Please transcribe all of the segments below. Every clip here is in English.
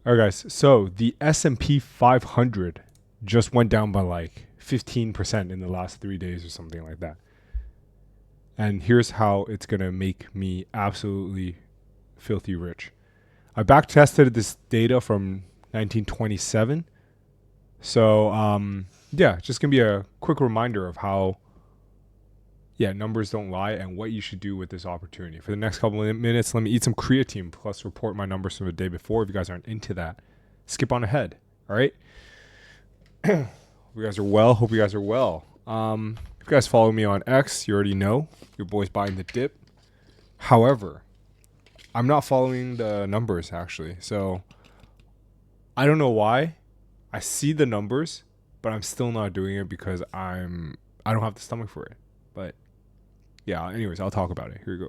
All right, guys. So the SP 500 just went down by like 15% in the last 3 days or something like that. And here's how it's going to make me absolutely filthy rich. I back tested this data from 1927. So, yeah, just going to be a quick reminder of how, numbers don't lie and what you should do with this opportunity. For the next couple of minutes, let me eat some creatine plus report my numbers from the day before. If you guys aren't into that, skip on ahead. All right. Hope you guys are well. If you guys follow me on X, you already know your boy's buying the dip. However, I'm not following the numbers actually. So I don't know why. I see the numbers, but I'm still not doing it because I don't have the stomach for it. But yeah, anyways, I'll talk about it. Here we go.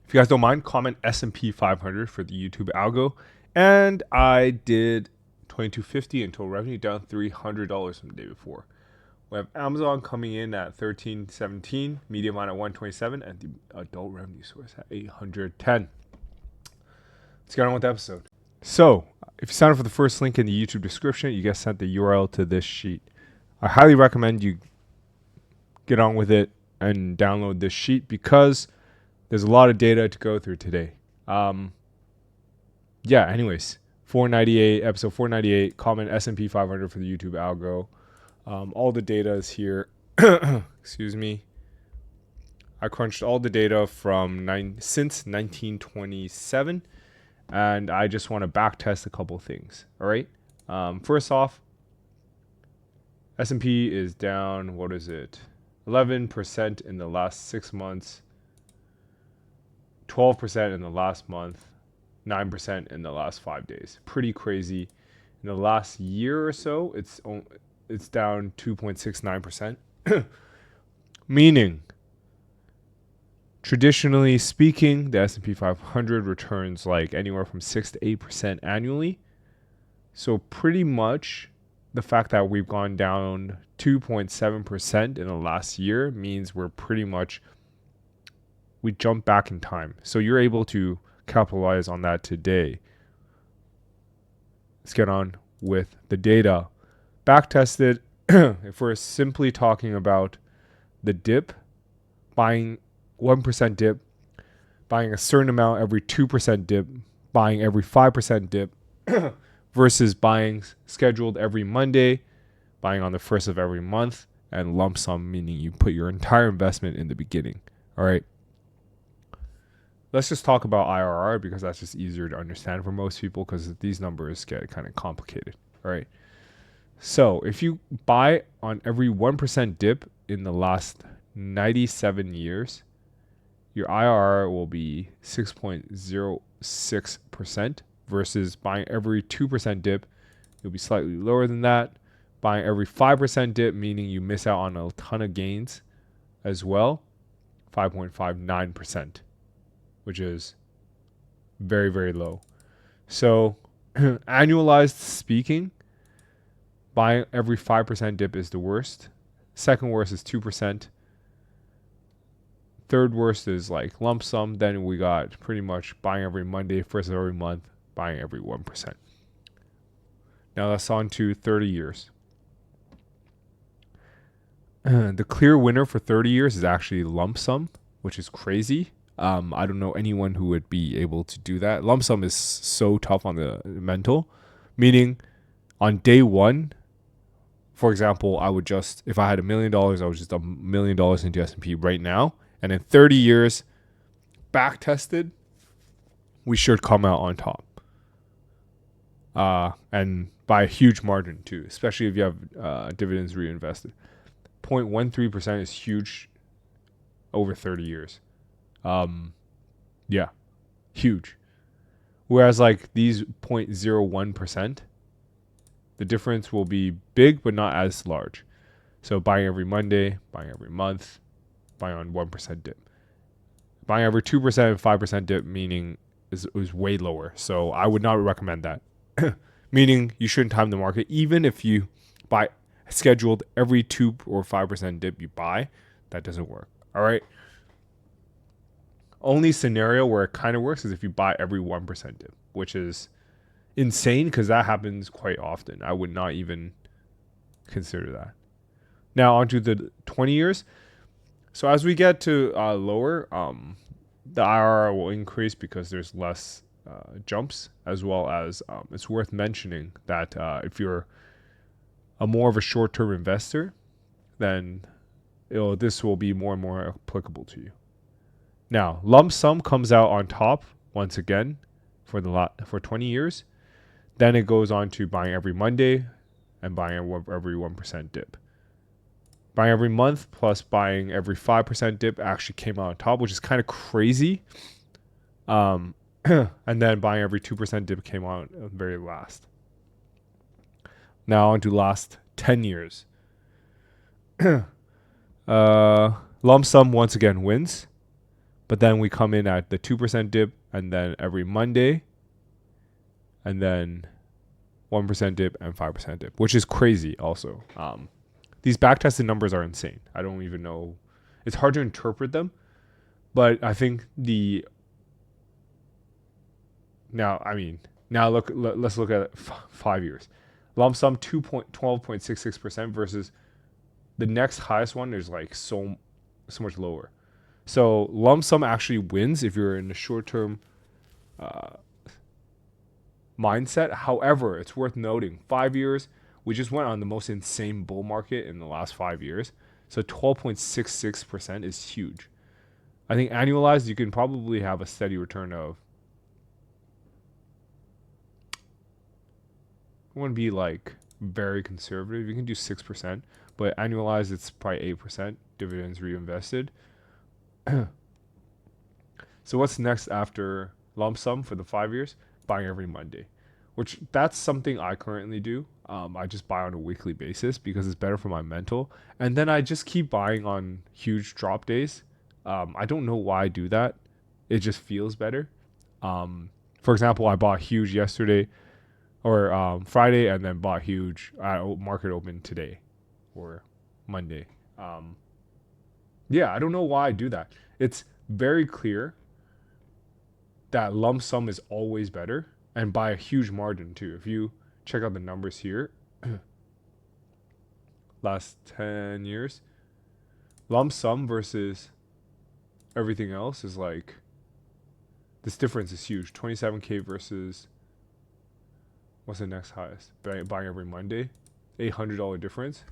If you guys don't mind, comment SP 500 for the YouTube algo. And I did $22.50 in total revenue, down $300 from the day before. We have Amazon coming in at $13.17, Media Mine at $127, and the adult revenue source at $810. Let's get on with the episode. So, if you sign up for the first link in the YouTube description, you get sent the URL to this sheet. I highly recommend you get on with it and download this sheet because there's a lot of data to go through today. Anyways, 498, episode 498, comment S&P 500 for the YouTube algo. All the data is here. Excuse me. I crunched all the data from since 1927, and I just want to back test a couple things. All right. First off, S&P is down. What is it? 11% in the last 6 months. 12% in the last month, 9% in the last 5 days. Pretty crazy. In the last year or so, it's down 2.69%. Meaning, traditionally speaking, the S&P 500 returns like anywhere from 6 to 8% annually. So pretty much the fact that we've gone down 2.7% in the last year means we jump back in time. So you're able to capitalize on that today. Let's get on with the data. Backtested, if we're simply talking about the dip, buying 1% dip, buying a certain amount every 2% dip, buying every 5% dip, versus buying scheduled every Monday, buying on the first of every month, and lump sum, meaning you put your entire investment in the beginning. All right. Let's just talk about IRR because that's just easier to understand for most people because these numbers get kind of complicated. All right. So if you buy on every 1% dip in the last 97 years, your IRR will be 6.06% versus buying every 2% dip, you'll be slightly lower than that. Buying every 5% dip, meaning you miss out on a ton of gains as well, 5.59%. Which is very, very low. So annualized speaking, buying every 5% dip is the worst. Second worst is 2%. Third worst is like lump sum. Then we got pretty much buying every Monday, first of every month, buying every 1%. Now that's on to 30 years. The clear winner for 30 years is actually lump sum, which is crazy. I don't know anyone who would be able to do that. Lump sum is so tough on the mental, meaning on day one, for example, if I had $1 million, I would just $1 million into S&P right now. And in 30 years, back tested, we should come out on top. And by a huge margin too, especially if you have dividends reinvested. 0.13% is huge over 30 years. Huge. Whereas like these 0.01%, the difference will be big, but not as large. So buying every Monday, buying every month, buying on 1% dip. Buying every 2% and 5% dip, meaning is way lower. So I would not recommend that. meaning you shouldn't time the market. Even if you buy scheduled every 2 or 5% dip you buy, that doesn't work. All right. Only scenario where it kind of works is if you buy every 1% dip, which is insane because that happens quite often. I would not even consider that. Now onto the 20 years. So as we get to lower, the IRR will increase because there's less jumps, as well as it's worth mentioning that if you're a more of a short-term investor, then this will be more and more applicable to you. Now, lump sum comes out on top once again for 20 years. Then it goes on to buying every Monday and buying every 1% dip. Buying every month plus buying every 5% dip actually came out on top, which is kind of crazy. And then buying every 2% dip came out very last. Now on to last 10 years. Lump sum once again wins. But then we come in at the 2% dip and then every Monday. And then 1% dip and 5% dip, which is crazy also. These backtested numbers are insane. I don't even know. It's hard to interpret them. But I think let's look at 5 years. Lump sum 12.66% versus the next highest one is like so much lower. So lump sum actually wins if you're in a short-term mindset. However, it's worth noting 5 years, we just went on the most insane bull market in the last 5 years. So 12.66% is huge. I think annualized, you can probably have a steady return of, I want to be like very conservative. You can do 6%, but annualized, it's probably 8% dividends reinvested. So what's next after lump sum for the 5 years? Buying every Monday, which that's something I currently do. I just buy on a weekly basis because it's better for my mental. And then I just keep buying on huge drop days. I don't know why I do that. It just feels better. For example, I bought huge yesterday or Friday and then bought huge market open today or Monday. I don't know why I do that. It's very clear that lump sum is always better and by a huge margin too. If you check out the numbers here, last 10 years, lump sum versus everything else is like, this difference is huge. 27K versus, what's the next highest? Buying every Monday, $800 difference.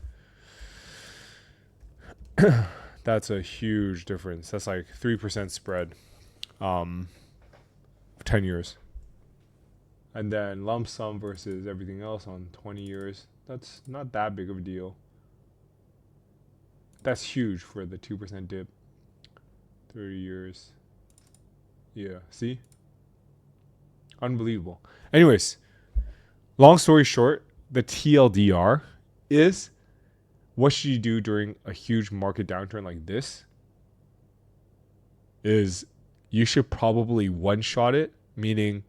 That's a huge difference. That's like 3% spread. 10 years. And then lump sum versus everything else on 20 years. That's not that big of a deal. That's huge for the 2% dip. 30 years. Yeah, see? Unbelievable. Anyways, long story short, the TLDR is, what should you do during a huge market downturn like this? Is you should probably one-shot it, meaning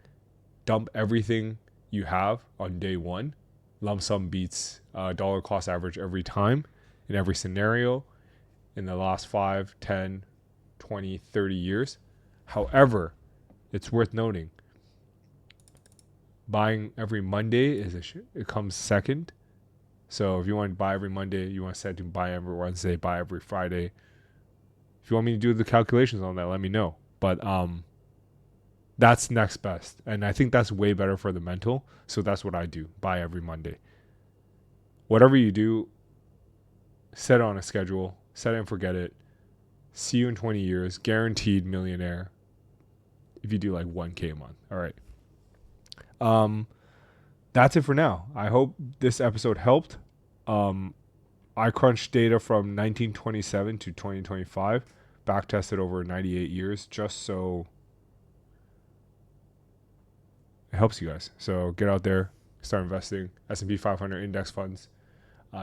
dump everything you have on day one. Lump sum beats dollar cost average every time, in every scenario, in the last 5, 10, 20, 30 years. However, it's worth noting, buying every Monday it comes second. So if you want to buy every Monday, you want to set to buy every Wednesday, buy every Friday. If you want me to do the calculations on that, let me know. But that's next best. And I think that's way better for the mental. So that's what I do. Buy every Monday. Whatever you do, set it on a schedule. Set it and forget it. See you in 20 years. Guaranteed millionaire. If you do like 1K a month. All right. That's it for now. I hope this episode helped. I crunched data from 1927 to 2025, backtested over 98 years, just so it helps you guys. So get out there, start investing. SP 500 index funds.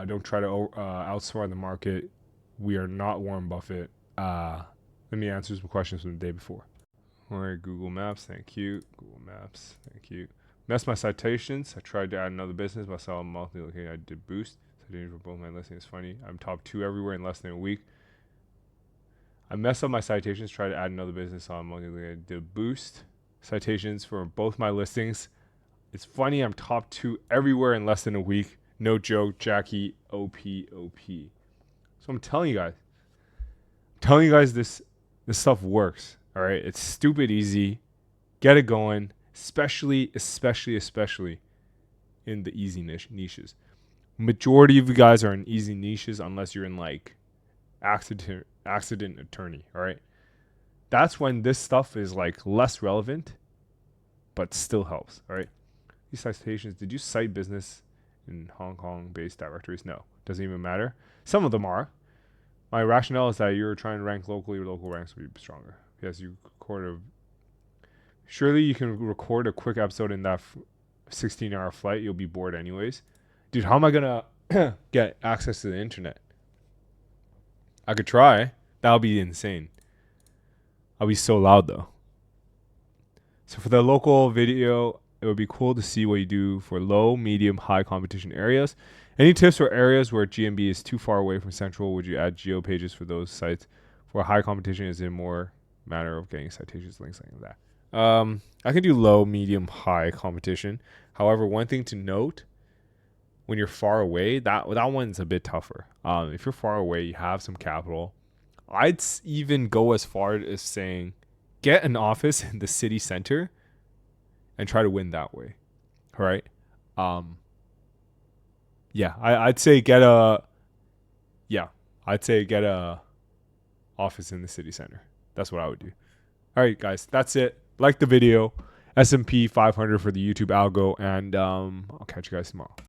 Don't try to outsmart the market. We are not Warren Buffett. Let me answer some questions from the day before. All right, Google Maps, thank you. Google Maps, thank you. Messed my citations. I tried to add another business, but I saw a monthly location. I did boost. Citations for both my listings. It's funny. I'm top 2 everywhere in less than a week. I messed up my citations. Tried to add another business on monthly location. I did boost. Citations for both my listings. It's funny. I'm top 2 everywhere in less than a week. No joke. Jackie OP. So I'm telling you guys, this stuff works. All right. It's stupid easy. Get it going. Especially in the easy niches. Majority of you guys are in easy niches unless you're in like accident attorney, all right? That's when this stuff is like less relevant, but still helps, all right? These citations, did you cite business in Hong Kong-based directories? No, doesn't even matter. Some of them are. My rationale is that you're trying to rank locally, or local ranks will be stronger. Yes, you surely you can record a quick episode in that 16-hour flight. You'll be bored anyways. Dude, how am I going to get access to the internet? I could try. That would be insane. I'll be so loud, though. So for the local video, it would be cool to see what you do for low, medium, high competition areas. Any tips for areas where GMB is too far away from central? Would you add geo pages for those sites? For high competition, is it more matter of getting citations, links, like that? I can do low, medium, high competition. However, one thing to note, when you're far away, that one's a bit tougher. If you're far away, you have some capital. I'd even go as far as saying, get an office in the city center and try to win that way. All right. I'd say get a office in the city center. That's what I would do. All right, guys, that's it. Like the video, SP500 for the YouTube algo, and I'll catch you guys tomorrow.